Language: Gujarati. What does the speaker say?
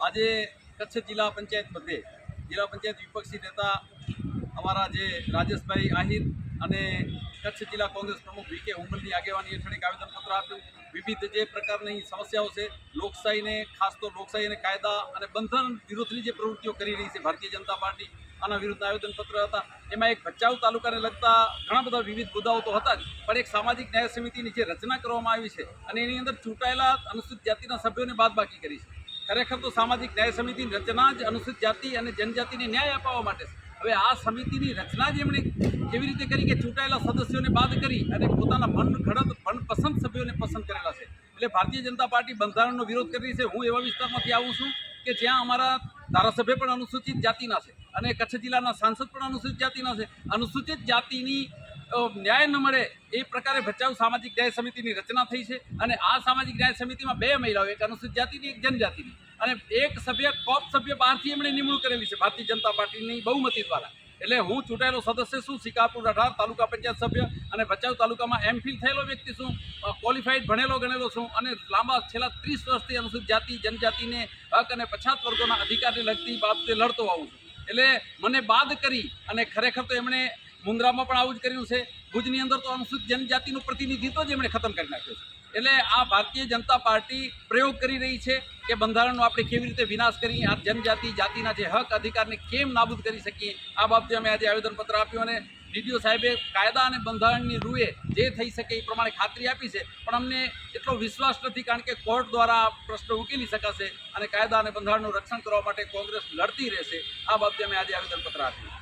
આજે કચ્છ જિલ્લા પંચાયત મધ્યે જિલ્લા પંચાયત વિપક્ષી નેતા અમારા જે રાજેશભાઈ આહિર અને કચ્છ જિલ્લા કોંગ્રેસ પ્રમુખ વી કે હુંબલની આગેવાની હેઠળ એક આવેદનપત્ર આપ્યું. વિવિધ જે પ્રકારની સમસ્યાઓ છે, લોકશાહીને ખાસ તો લોકશાહી અને કાયદા અને બંધારણ વિરોધની જે પ્રવૃત્તિઓ કરી રહી છે ભારતીય જનતા પાર્ટી, આના વિરુદ્ધના આવેદનપત્ર હતા. એમાં એક ભચાઉ તાલુકાને લગતા ઘણા બધા વિવિધ મુદ્દાઓ તો હતા જ, પણ એક સામાજિક ન્યાય સમિતિની જે રચના કરવામાં આવી છે અને એની અંદર ચૂંટાયેલા અનુસૂચિત જાતિના સભ્યોને બાદબાકી કરી છે. ખરેખર તો સામાજિક ન્યાય સમિતિની રચના જ અનુસૂચિત જાતિ અને જનજાતિને ન્યાય અપાવવા માટે છે. હવે આ સમિતિની રચના જ એમણે કેવી રીતે કરી કે ચૂંટાયેલા સદસ્યોને બાદ કરી અને પોતાના મનપસંદ સભ્યોને પસંદ કરેલા છે. એટલે ભારતીય જનતા પાર્ટી બંધારણનો વિરોધ કરી રહી છે. હું એવા વિસ્તારમાંથી આવું છું કે જ્યાં અમારા ધારાસભ્ય પણ અનુસૂચિત જાતિના છે અને કચ્છ જિલ્લાના સાંસદ પણ અનુસૂચિત જાતિના છે. અનુસૂચિત જાતિની ન્યાય ન મળે એ પ્રકારે ભચાઉ સામાજિક ન્યાય સમિતિની રચના થઈ છે અને આ સામાજિક ન્યાય સમિતિમાં 2 મહિલાઓ, એક અનુસૂચિત જાતિની, એક જનજાતિની, અને એક સભ્ય કોપ સભ્ય બહારથી એમણે નિમણૂક કરેલી છે ભારતીય જનતા પાર્ટીની બહુમતી દ્વારા. એટલે હું ચૂંટાયેલો સદસ્ય છું, શિકારપુર 18 તાલુકા પંચાયત સભ્ય અને ભચાઉ તાલુકામાં એમફિલ થયેલો વ્યક્તિ છું, ક્વોલિફાઈડ ભણેલો ગણેલો છું અને છેલ્લા 30 વર્ષથી અનુસૂચિત જાતિ જનજાતિને હક અને પછાત વર્ગોના અધિકારને લગતી બાબતે લડતો આવું છું. એટલે મને બાદ કરી અને ખરેખર તો એમણે મુન્દ્રામાં પણ આવું જ કર્યું છે. ભુજની અંદર તો અનુસૂચિત જનજાતિનું પ્રતિનિધિત્વ જ એમણે ખતમ કરી નાખ્યો છે. એટલે આ ભારતીય જનતા પાર્ટી પ્રયોગ કરી રહી છે કે બંધારણનો આપણે કેવી રીતે વિનાશ કરી આ જનજાતિ જાતિના જે હક અધિકારને કેમ નાબૂદ કરી શકીએ. આ બાબતે અમે આજે આવેદનપત્ર આપ્યું અને ડીડીઓ સાહેબે કાયદા અને બંધારણની રૂએ જે થઈ શકે એ પ્રમાણે ખાતરી આપી છે, પણ અમને એટલો વિશ્વાસ નથી કારણ કે કોર્ટ દ્વારા આ પ્રશ્ન ઉકેલી શકાશે અને કાયદા અને બંધારણનું રક્ષણ કરવા માટે કોંગ્રેસ લડતી રહેશે. આ બાબતે અમે આજે આવેદનપત્ર આપ્યું.